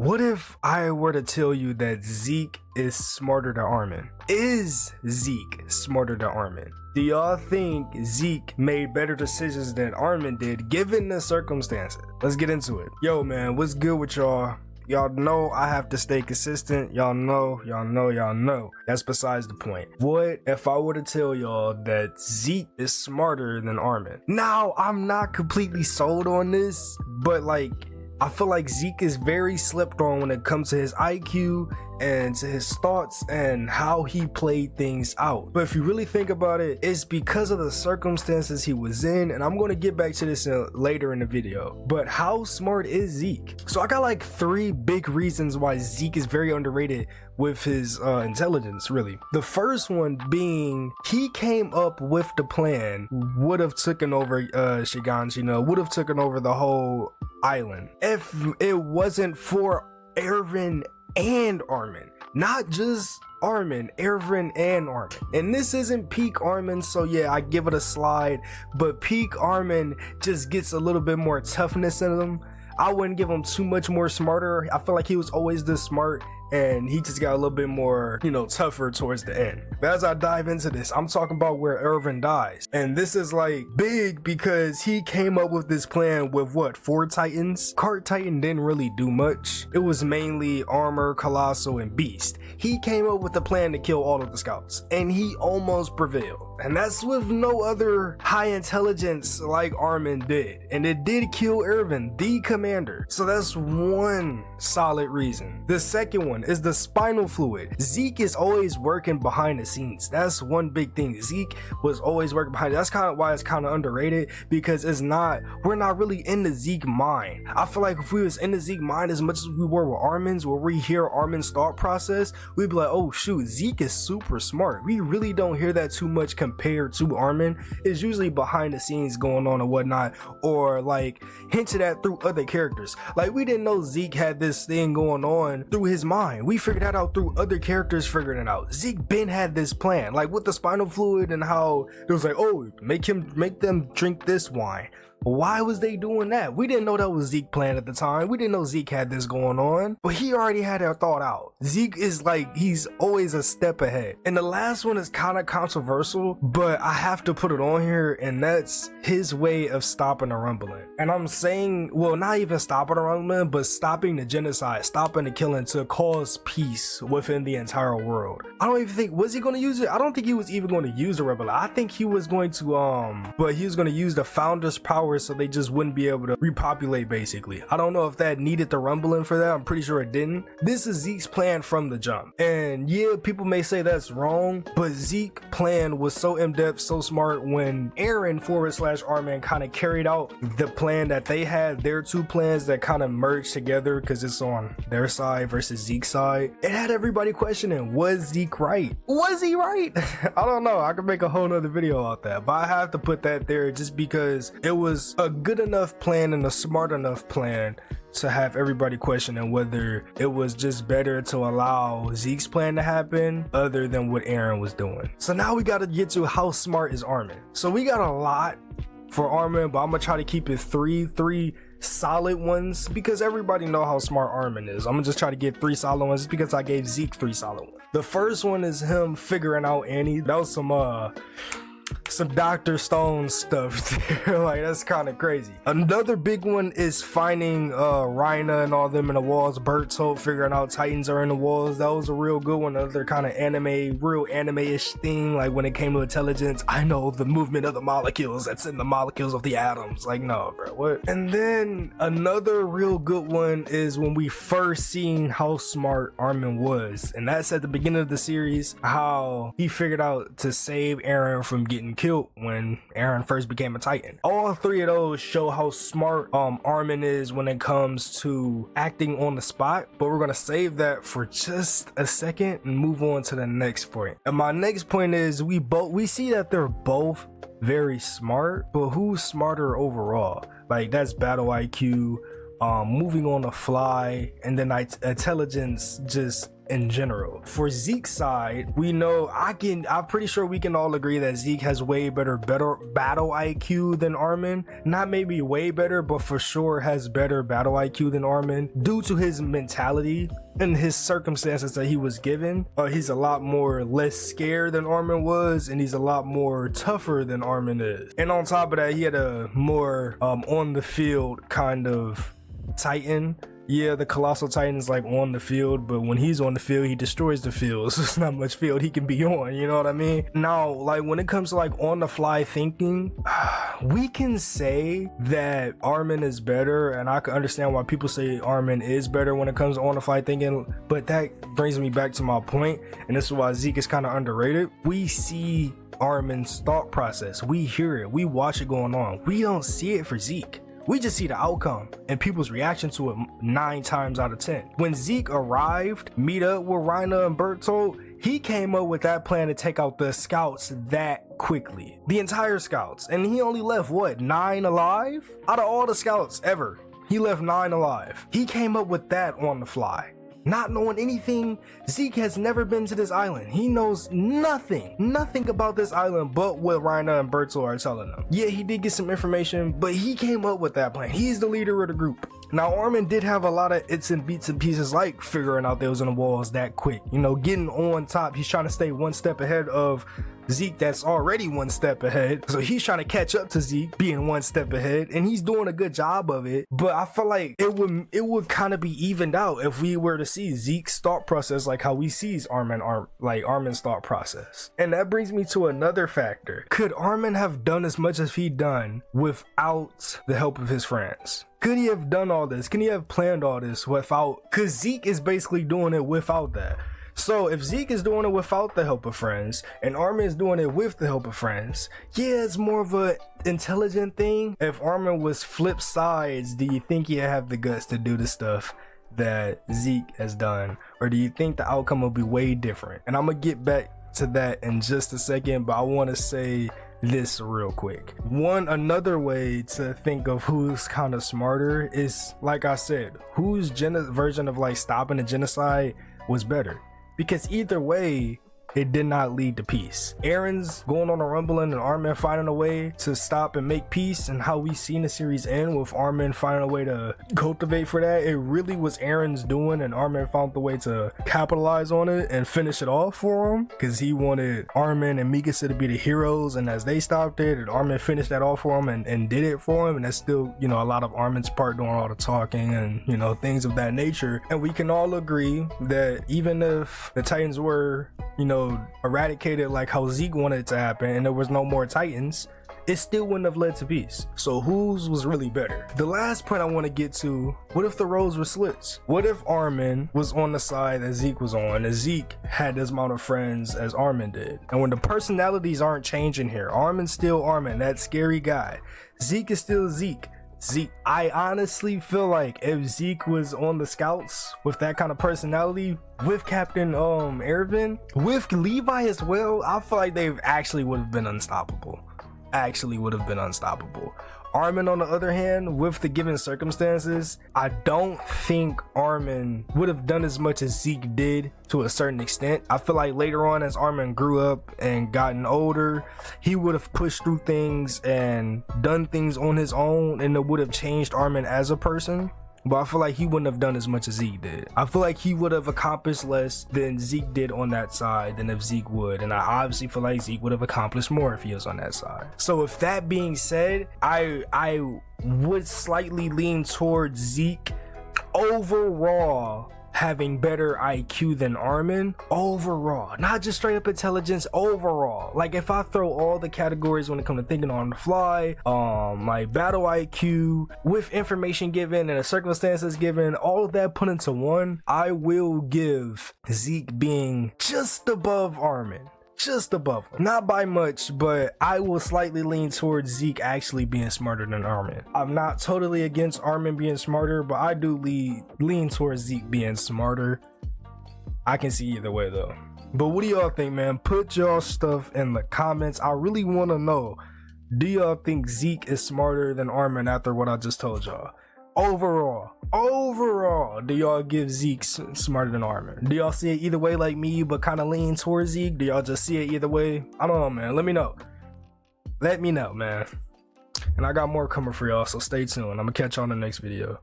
What if I were to tell you that Zeke is smarter than Armin? Is Zeke smarter than Armin? Do y'all think Zeke made better decisions than Armin did given the circumstances? Let's get into it. Yo man, what's good with y'all? Y'all know I have to stay consistent. Y'all know. That's besides the point. What if I were to tell y'all that Zeke is smarter than Armin? Now, I'm not completely sold on this, but like, I feel like Zeke is very slept on when it comes to his IQ and to his thoughts and how he played things out. But if you really think about it, it's because of the circumstances he was in, and I'm going to get back to this later in the video. But how smart is Zeke? So I got like 3 big reasons why Zeke is very underrated with his intelligence, really. The first one being he came up with the plan, would have taken over Shigans, would have taken over the whole island if it wasn't for Erwin and Armin. Not just Armin, Erwin and Armin. And this isn't peak Armin, so yeah, I give it a slide, but peak Armin just gets a little bit more toughness in him. I wouldn't give him too much more smarter. I feel like he was always this smart, and he just got a little bit more, tougher towards the end. But as I dive into this, I'm talking about where Erwin dies. And this is like big because he came up with this plan with what, 4 Titans? Cart Titan didn't really do much. It was mainly Armor, Colossal, and Beast. He came up with a plan to kill all of the scouts, and he almost prevailed. And that's with no other high intelligence like Armin did. And it did kill Erwin, the commander. So that's one solid reason. The second one is the spinal fluid. Zeke is always working behind the scenes. That's one big thing. Zeke was always working behind it. That's kind of why it's kind of underrated, because we're not really in the Zeke mind. I feel like if we was in the Zeke mind as much as we were with Armin's, where we hear Armin's thought process, we'd be like, oh shoot, Zeke is super smart. We really don't hear that too much compared to Armin. It's usually behind the scenes going on and whatnot, or like hinted at through other characters. Like, we didn't know Zeke had this thing going on through his mind. We figured that out through other characters figuring it out. Zeke Ben had this plan, like with the spinal fluid, and how it was like, oh, make them drink this wine. Why was they doing that? We didn't know that was Zeke's plan at the time. We didn't know Zeke had this going on, but he already had that thought out. Zeke is like, he's always a step ahead. And the last one is kind of controversial, but I have to put it on here, and that's his way of stopping the rumbling. And I'm saying, well, not even stopping the rumbling, but stopping the genocide, stopping the killing to cause peace within the entire world. I don't even think, was he going to use it? I don't think he was even going to use the rebel. I think he was going to, but he was going to use the founder's power so they just wouldn't be able to repopulate, basically. I don't know if that needed the rumbling for that. I'm pretty sure it didn't. This is Zeke's plan from the jump. And yeah, people may say that's wrong, but Zeke's plan was so in-depth, so smart. When Aaron / Armin kind of carried out the plan that they had, their 2 plans that kind of merged together because it's on their side versus Zeke's side, it had everybody questioning, was Zeke right? Was he right? I don't know. I could make a whole nother video about that, but I have to put that there just because it was a good enough plan and a smart enough plan to have everybody questioning whether it was just better to allow Zeke's plan to happen other than what Aaron was doing. So now we got to get to how smart is Armin. So we got a lot for Armin, but I'm gonna try to keep it three solid ones because everybody know how smart Armin is. I'm gonna just try to get 3 solid ones just because I gave Zeke 3 solid ones. The first one is him figuring out Annie. That was some Dr. Stone stuff there. Like, that's kind of crazy. Another big one is finding Rhina and all them in the walls. Bertolt figuring out Titans are in the walls. That was a real good one. Another kind of real anime-ish thing. Like, when it came to intelligence, I know the movement of the molecules that's in the molecules of the atoms. Like, no, bro, what? And then another real good one is when we first seen how smart Armin was, and that's at the beginning of the series, how he figured out to save Aaron from getting killed when Aaron first became a Titan. All 3 of those show how smart Armin is when it comes to acting on the spot, but we're gonna save that for just a second and move on to the next point. And my next point is we see that they're both very smart, but who's smarter overall? Like, that's battle IQ, moving on the fly, and then intelligence just in general. For Zeke's side, we know I'm pretty sure we can all agree that Zeke has way better battle IQ than Armin. Not maybe way better, but for sure has better battle IQ than Armin due to his mentality and his circumstances that he was given. He's a lot more less scared than Armin was, and he's a lot more tougher than Armin is. And on top of that, he had a more on the field kind of Titan. Yeah, the Colossal Titan is like on the field, but when he's on the field, he destroys the field. So there's not much field he can be on, you know what I mean? Now, like when it comes to like on the fly thinking, we can say that Armin is better, and I can understand why people say Armin is better when it comes to on the fly thinking, but that brings me back to my point, and this is why Zeke is kind of underrated. We see Armin's thought process, we hear it, we watch it going on. We don't see it for Zeke. We just see the outcome and people's reaction to it 9 times out of 10. When Zeke arrived, meet up with Reiner and Bertolt, he came up with that plan to take out the scouts that quickly. The entire scouts. And he only left, what, 9 alive? Out of all the scouts ever, he left 9 alive. He came up with that on the fly. Not knowing anything. Zeke has never been to this island. He knows nothing about this island but what Reiner and Bertolt are telling him. Yeah, he did get some information, but he came up with that plan. He's the leader of the group. Now, Armin did have a lot of its and beats and pieces, like figuring out those in the walls that quick. You know, getting on top. He's trying to stay one step ahead of Zeke that's already one step ahead. So he's trying to catch up to Zeke being one step ahead, and he's doing a good job of it. But I feel like it would kind of be evened out if we were to see Zeke's thought process like how we see Armin's thought process. And that brings me to another factor. Could Armin have done as much as he done without the help of his friends? Could he have done all this? Can he have planned all this without? Because Zeke is basically doing it without that. So if Zeke is doing it without the help of friends and Armin is doing it with the help of friends, yeah, it's more of a intelligent thing. If Armin was flip sides, do you think he'd have the guts to do the stuff that Zeke has done? Or do you think the outcome will be way different? And I'm gonna get back to that in just a second, but I want to say this real quick. Another way to think of who's kind of smarter is, like I said, whose version of like stopping the genocide was better. Because either way, it did not lead to peace. Aaron's going on a rumbling and Armin finding a way to stop and make peace, and how we seen the series end with Armin finding a way to cultivate for that. It really was Aaron's doing, and Armin found the way to capitalize on it and finish it off for him, because he wanted Armin and Mikasa to be the heroes, and as they stopped it, and Armin finished that off for him and did it for him. And that's still, you know, a lot of Armin's part doing all the talking and, you know, things of that nature. And we can all agree that even if the Titans were, you know, eradicated like how Zeke wanted it to happen and there was no more Titans, it still wouldn't have led to peace. So whose was really better? The last point I want to get to, what if the roles were slits? What if Armin was on the side that Zeke was on, and Zeke had as amount of friends as Armin did? And when the personalities aren't changing here, Armin's still Armin, that scary guy. Zeke is still Zeke. I honestly feel like if Zeke was on the scouts with that kind of personality, with Captain Ervin, with Levi as well, I feel like they actually would have been unstoppable. Armin, on the other hand, with the given circumstances, I don't think Armin would have done as much as Zeke did to a certain extent. I feel like later on, as Armin grew up and gotten older, he would have pushed through things and done things on his own, and it would have changed Armin as a person. But I feel like he wouldn't have done as much as Zeke did. I feel like he would have accomplished less than Zeke did on that side than if Zeke would. And I obviously feel like Zeke would have accomplished more if he was on that side. So with that being said, I would slightly lean towards Zeke overall having better IQ than Armin overall, not just straight up intelligence, overall. Like if I throw all the categories when it comes to thinking on the fly, like battle IQ with information given and the circumstances given, all of that put into one, I will give Zeke being just above Armin. Just above him. Not by much, but I will slightly lean towards Zeke actually being smarter than Armin. I'm not totally against Armin being smarter, but I do lean towards Zeke being smarter. I can see either way though. But what do y'all think, man? Put y'all stuff in the comments. I really want to know, do y'all think Zeke is smarter than Armin after what I just told y'all? Overall, Do y'all give Zeke smarter than Armin? Do y'all see it either way like me, but kind of lean towards Zeke? Do y'all just see it either way? I don't know, man. Let me know. Let me know, man. And I got more coming for y'all, so stay tuned. I'm gonna catch y'all in the next video.